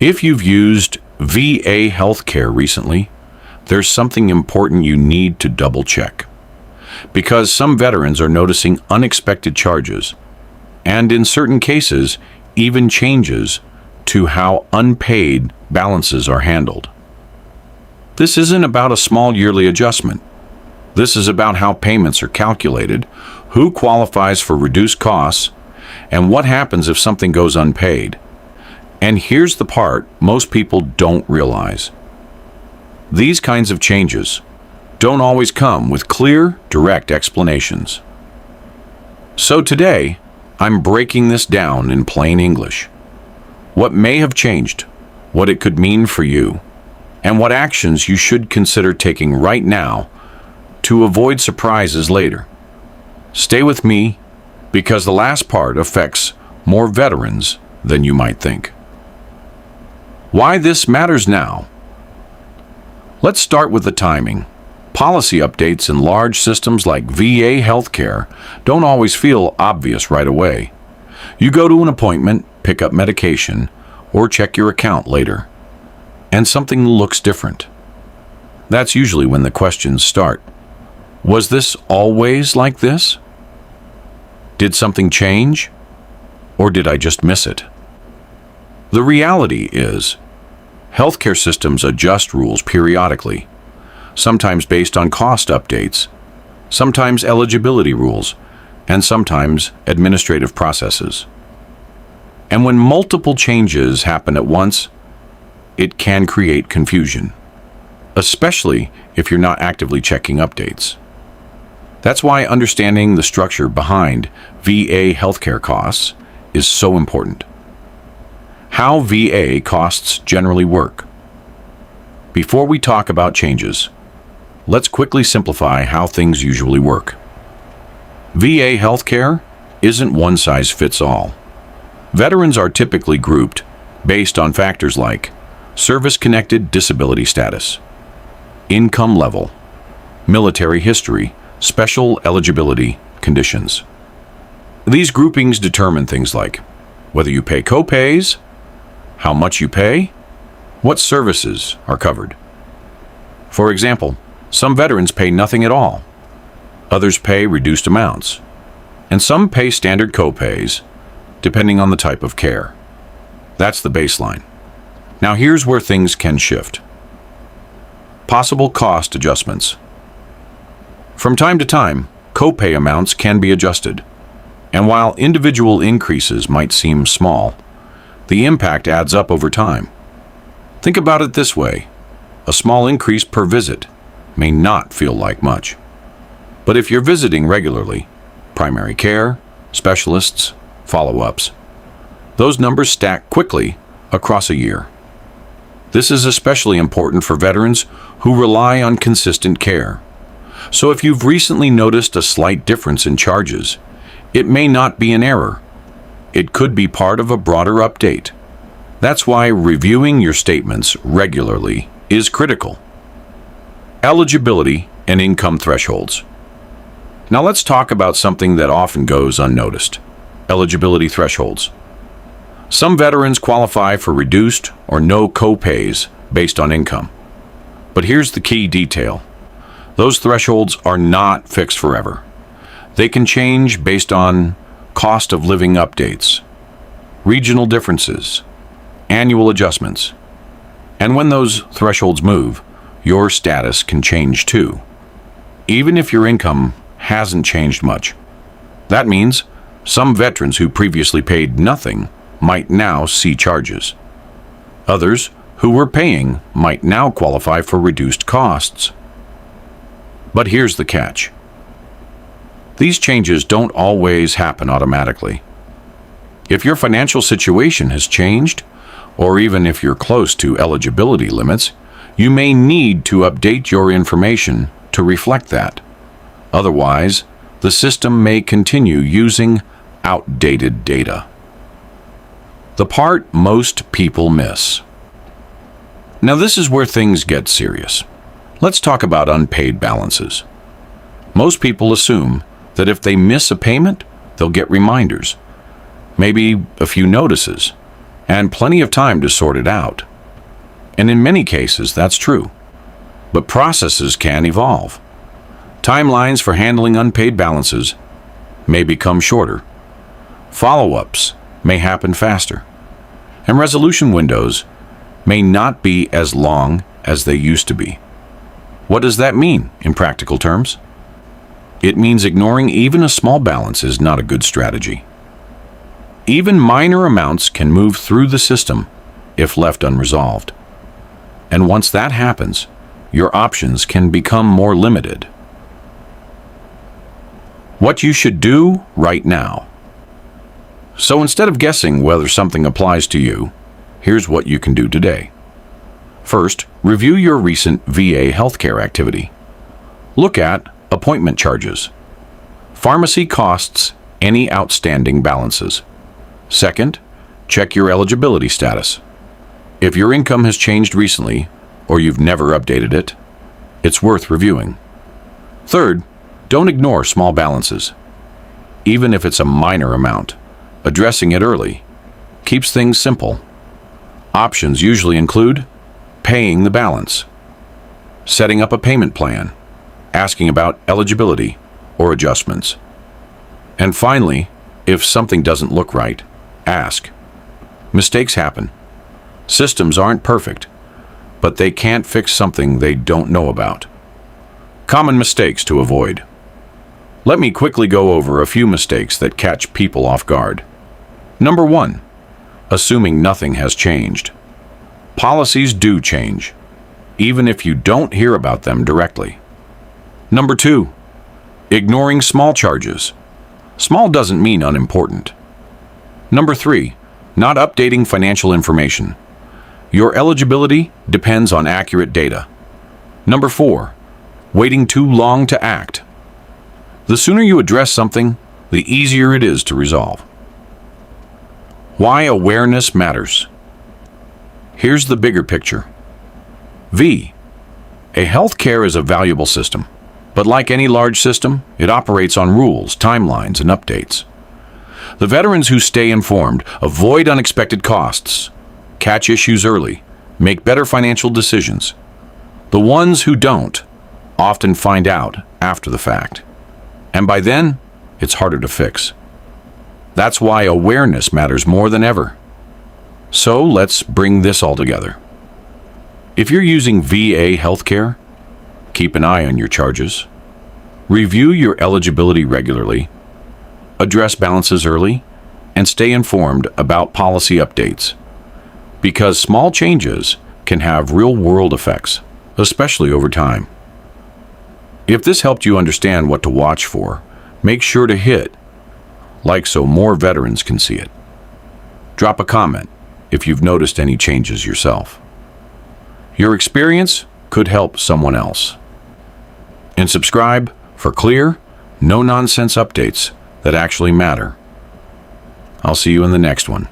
If you've used VA healthcare recently, there's something important you need to double check. Because some veterans are noticing unexpected charges, and in certain cases, even changes to how unpaid balances are handled. This isn't about a small yearly adjustment. This is about how payments are calculated, who qualifies for reduced costs, and what happens if something goes unpaid. And here's the part most people don't realize. These kinds of changes don't always come with clear, direct explanations. So today, I'm breaking this down in plain English. What may have changed, what it could mean for you, and what actions you should consider taking right now to avoid surprises later. Stay with me, because the last part affects more veterans than you might think. Why this matters now? Let's start with the timing. Policy updates in large systems like VA healthcare don't always feel obvious right away. You go to an appointment, pick up medication, or check your account later, and something looks different. That's usually when the questions start. Was this always like this? Did something change? Or did I just miss it? The reality is, healthcare systems adjust rules periodically, sometimes based on cost updates, sometimes eligibility rules, and sometimes administrative processes. And when multiple changes happen at once, it can create confusion, especially if you're not actively checking updates. That's why understanding the structure behind VA healthcare costs is so important. How VA costs generally work. Before we talk about changes, let's quickly simplify how things usually work. VA healthcare isn't one size fits all. Veterans are typically grouped based on factors like service-connected disability status, income level, military history, special eligibility conditions. These groupings determine things like whether you pay copays, how much you pay, what services are covered. For example, some veterans pay nothing at all. Others pay reduced amounts. And some pay standard copays, depending on the type of care. That's the baseline. Now here's where things can shift. Possible cost adjustments. From time to time, copay amounts can be adjusted. And while individual increases might seem small, the impact adds up over time. Think about it this way. A small increase per visit may not feel like much. But if you're visiting regularly, primary care, specialists, follow-ups, those numbers stack quickly across a year. This is especially important for veterans who rely on consistent care. So if you've recently noticed a slight difference in charges, it may not be an error. It could be part of a broader update. That's why reviewing your statements regularly is critical. Eligibility and income thresholds. Now let's talk about something that often goes unnoticed. Eligibility thresholds. Some veterans qualify for reduced or no copays based on income. But here's the key detail. Those thresholds are not fixed forever. They can change based on cost of living updates, regional differences, annual adjustments. And when those thresholds move, your status can change too, even if your income hasn't changed much. That means some veterans who previously paid nothing might now see charges. Others who were paying might now qualify for reduced costs. But here's the catch. These changes don't always happen automatically. If your financial situation has changed, or even if you're close to eligibility limits, you may need to update your information to reflect that. Otherwise, the system may continue using outdated data. The part most people miss. Now this is where things get serious. Let's talk about unpaid balances. Most people assume that if they miss a payment, they'll get reminders, maybe a few notices, and plenty of time to sort it out. And in many cases, that's true. But processes can evolve. Timelines for handling unpaid balances may become shorter. Follow-ups may happen faster. And resolution windows may not be as long as they used to be. What does that mean in practical terms? It means ignoring even a small balance is not a good strategy. Even minor amounts can move through the system if left unresolved. And once that happens, your options can become more limited. What you should do right now. So instead of guessing whether something applies to you, here's what you can do today. First, review your recent VA healthcare activity. Look at appointment charges, pharmacy costs, any outstanding balances. Second, check your eligibility status. If your income has changed recently, or you've never updated it, it's worth reviewing. Third, don't ignore small balances. Even if it's a minor amount, addressing it early keeps things simple. Options usually include paying the balance, setting up a payment plan, asking about eligibility or adjustments. And finally, if something doesn't look right, ask. Mistakes happen. Systems aren't perfect, but they can't fix something they don't know about. Common mistakes to avoid. Let me quickly go over a few mistakes that catch people off guard. Number 1, assuming nothing has changed. Policies do change, even if you don't hear about them directly. Number 2, ignoring small charges. Small doesn't mean unimportant. Number 3, not updating financial information. Your eligibility depends on accurate data. Number 4, waiting too long to act. The sooner you address something, the easier it is to resolve. Why awareness matters. Here's the bigger picture. A healthcare is a valuable system, but like any large system, it operates on rules, timelines, and updates. The veterans who stay informed avoid unexpected costs, catch issues early, make better financial decisions. The ones who don't often find out after the fact, and by then, it's harder to fix. That's why awareness matters more than ever. So let's bring this all together. If you're using VA healthcare, keep an eye on your charges, review your eligibility regularly, address balances early, and stay informed about policy updates. Because small changes can have real-world effects, especially over time. If this helped you understand what to watch for, make sure to hit like so more veterans can see it. Drop a comment if you've noticed any changes yourself. Your experience could help someone else. And subscribe for clear, no-nonsense updates that actually matter. I'll see you in the next one.